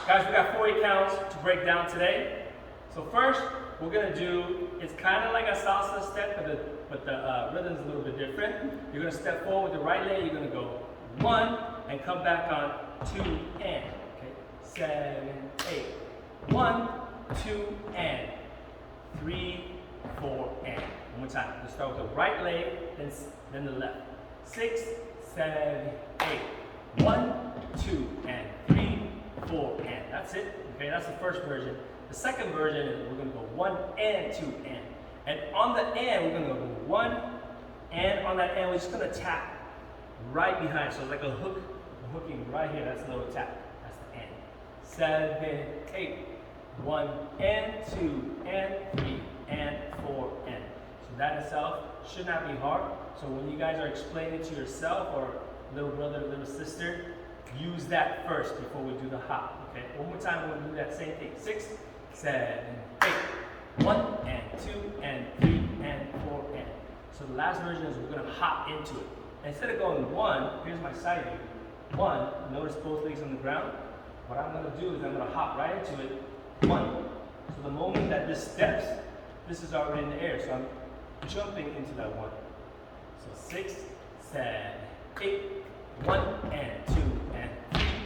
Guys, we got 40 counts to break down today. So first, we're gonna do, it's kind of like a salsa step, but the rhythm's a little bit different. You're gonna step forward with the right leg, you're gonna go 1, and come back on 2, and. Okay, 7, 8. 1, 2, and. 3, 4, and. One more time. Let's start with the right leg, then the left. 6, 7, 8. 1, 2, and 3, 4, and. That's it. Okay, that's the first version. The second version is we're going to go 1 and 2 and. And on the and, we're going to go 1 and on that and, we're just going to tap right behind. So it's like a hook, hooking right here. That's a little tap. That's the and. 7, 8. 1 and 2 and 3 and 4 and. So that itself should not be hard. So when you guys are explaining it to yourself or little brother, little sister, use that first before we do the hop. Okay, one more time, we're going to do that same thing. 6, 7, 8. 1 and 2 and 3 and 4 and. So the last version is we're going to hop into it. Instead of going 1, here's my side view. 1, notice both legs on the ground. What I'm going to do is I'm going to hop right into it. 1. So the moment that this steps, this is already in the air. So I'm jumping into that 1. So 6, 7, 8. 1 and 2 and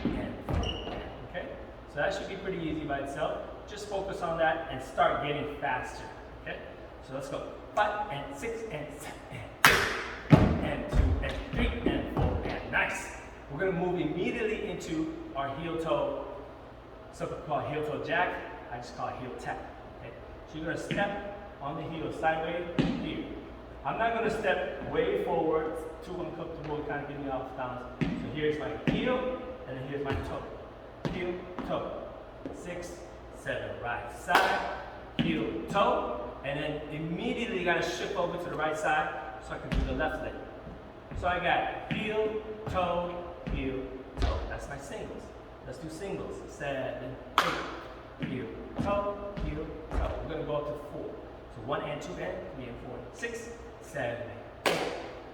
3 and 4 and. Okay? So that should be pretty easy by itself. Just focus on that and start getting faster. Okay? So let's go. 5 and 6 and 7 and 8 and 2 and 3 and 4 and. Nice. We're going to move immediately into our heel toe, something called heel toe jack. I just call it heel tap. Okay? So you're going to step on the heel sideways here. I'm not going to step way forward, too uncomfortable, kind of get me off balance. So here's my heel, and then here's my toe. Heel, toe. 6, 7, right side, heel, toe, and then immediately you got to shift over to the right side so I can do the left leg. So I got heel, toe, That's my singles. Let's do singles. 7, 8. Heel, toe, heel, toe. We're going to go up to 4. So 1 and 2 and 3 and 4. 6, 7, 8.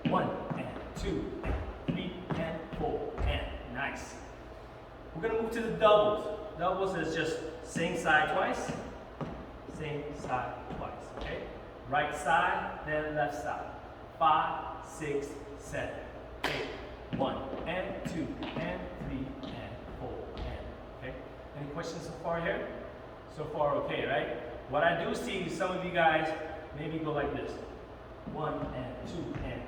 1 and 2 and 3 and 4 and. Nice. We're going to move to the doubles. Doubles is just same side twice. Same side twice. Okay? Right side, then left side. 5, 6, 7, 8. 1 and 2 and 3 and 4 and. Okay? Any questions so far here? So far okay, right? What I do see some of you guys maybe go like this. 1 and 2 and.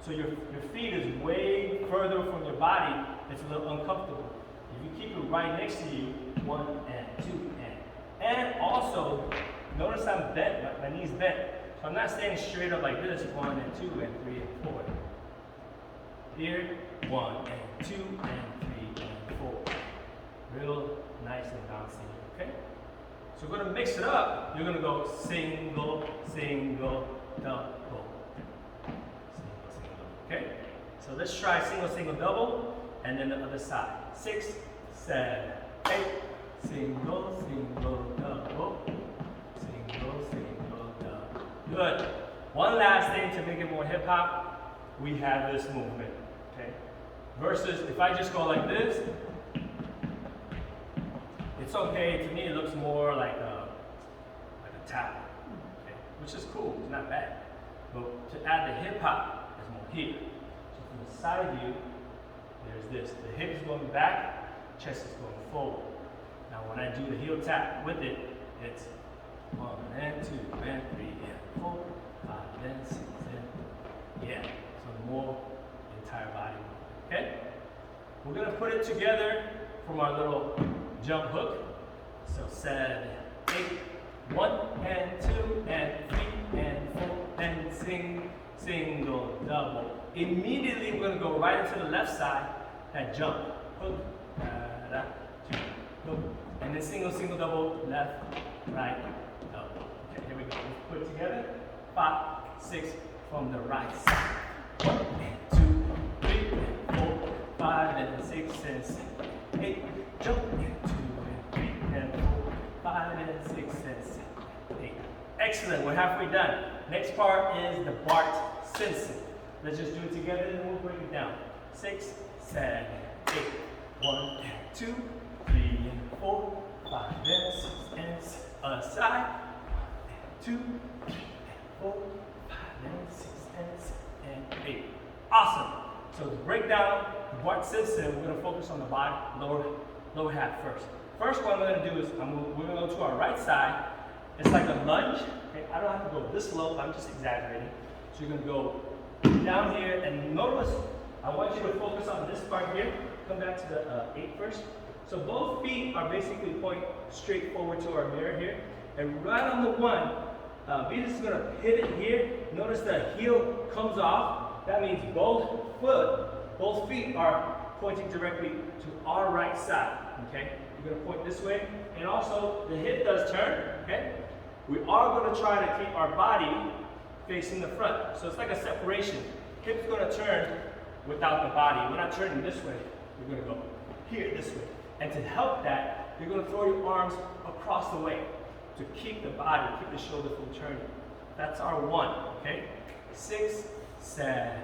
So your feet is way further from your body. It's a little uncomfortable. If you keep it right next to you, 1 and 2 and. And also, notice I'm bent, my knee's bent. So I'm not standing straight up like this, 1 and 2 and 3 and 4. Here, 1 and 2 and 3 and 4. Real nice and bouncy, okay? So we're gonna mix it up. You're gonna go single, single, double. Single, single, okay? So let's try single, single, double, and then the other side. 6, 7, 8. Single, single, double. Single, single, double. Good. One last thing to make it more hip hop. We have this movement, okay? Versus if I just go like this, it's okay. To me, it looks more like a tap, okay? Which is cool. It's not bad. But to add the hip hop, there's more here. So from the side view, there's this. The hip is going back, chest is going forward. Now when I do the heel tap with it, it's 1 and 2 and 3 and 4, 5 and 6 and. Yeah. So more entire body. Okay? We're going to put it together from our little jump hook. So 7, 8, 1 and 2 and 3 and 4 and single, double. Immediately we're going to go right into the left side and jump. Hook, da, jump, hook. And then single, single, double, left, right, double. Okay, here we go. Let's put it together. 5, 6 from the right side. 1 and 2, 3 and 4, 5 and 6 and 7, 8. Jump and 2 and 3 and 4, 5 and 6 and 7, 8. Excellent. We're halfway done. Next part is the Bart Simpson. Let's just do it together and we'll break it down. 6, 7, 8. 1 and 2, 3 and 4. 5 and 6 and 7. Other side. 2, 3, 4, 5 and 6 and 7 and 8. Awesome. So to break down Bart Simpson, we're going to focus on the body, lower half first. First, what I'm going to do is we're going to go to our right side. It's like a lunge. Okay? I don't have to go this low. I'm just exaggerating. So you're going to go down here and notice. I want you to focus on this part here. Come back to the 8 first. So both feet are basically pointing straight forward to our mirror here. And right on the 1, Venus is going to pivot here. Notice the heel comes off. That means both feet are pointing directly to our right side. Okay? You're going to point this way. And also, the hip does turn. Okay? We are going to try to keep our body facing the front. So it's like a separation. Hip's going to turn without the body. We're not turning this way. We're going to go here, this way. And to help that, you're going to throw your arms across the way to keep the body, keep the shoulder from turning. That's our 1, okay? 6, 7,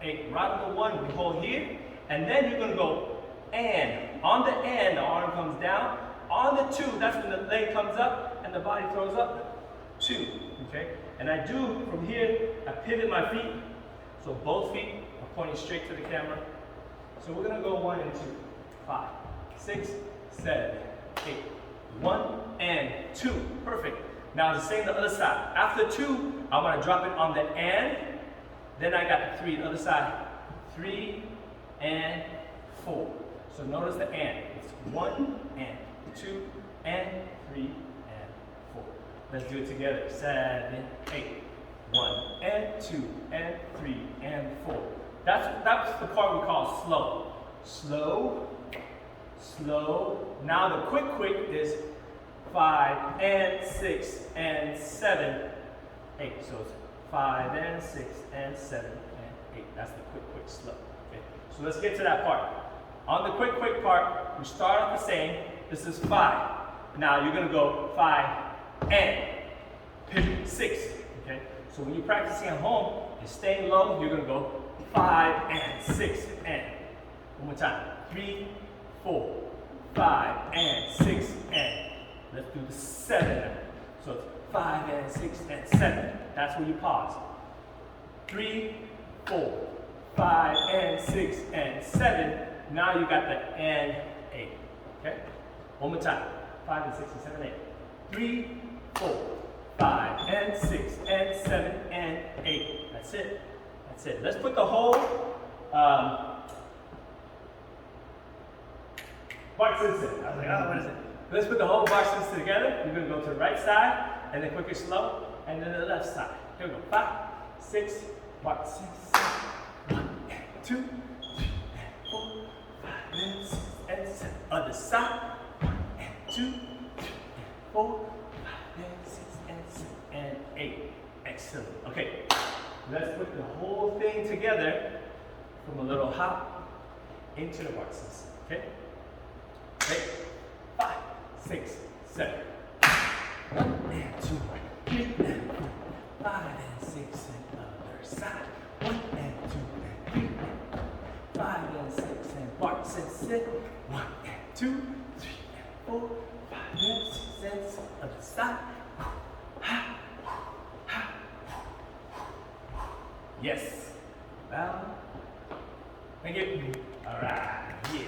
8. Right on the 1, we hold here. And then you're going to go and. On the and, the arm comes down. On the 2, that's when the leg comes up and the body throws up. 2, okay? And I do, from here, I pivot my feet. So both feet are pointing straight to the camera. So we're going to go 1 and 2. 5, 6, 7, 8. 1 and 2. Perfect. Now the same the other side. After 2, I want to drop it on the and. Then I got the 3, the other side. 3 and 4. So notice the and. It's 1 and 2 and 3 and 4. Let's do it together. 7, 8. 1 and 2 and 3 and 4. That's the part we call slow. Slow. Slow. Now the quick is 5 and 6 and 7, 8. So it's 5 and 6 and 7 and 8. That's the quick slow. Okay. So let's get to that part. On the quick part, we start off the same. This is 5. Now you're going to go 5 and pivot 6. Okay. So when you're practicing at home, you're staying low. You're going to go 5 and 6 and. One more time. 3, 4, 5 and 6 and. Let's do the 7 now. So it's 5 and 6 and 7. That's where you pause. 3, 4, 5 and 6 and 7. Now you got the and 8. Okay? One more time. 5 and 6 and 7, 8. 3, 4, 5 and 6 and 7 and 8. That's it. That's it. Let's put the whole Bart Simpson. I was like, oh, what is it? Let's put the whole Bart Simpson together. You're going to go to the right side, and then quick and slow, and then the left side. Here we go. 5, 6, Bart Simpson. 1 and 2, 3 and 4, 5 and 6 and 7. Other side. 1 and 2, 3 and 4, 5 and 6 and 7 and 8. Excellent. Okay. Let's put the whole thing together from a little hop into the Bart Simpson. Okay? Ready? 5, 6, 7. 1 and 2, 3 and 4, 5 and 6 and other side. 1 and 2 and 3 and 4, 5 and 6 and Bart Simpson. 1 and 2, 3 and 4, 5 and 6 and 7. Other side. Yes. Well, thank you. All right. Yeah.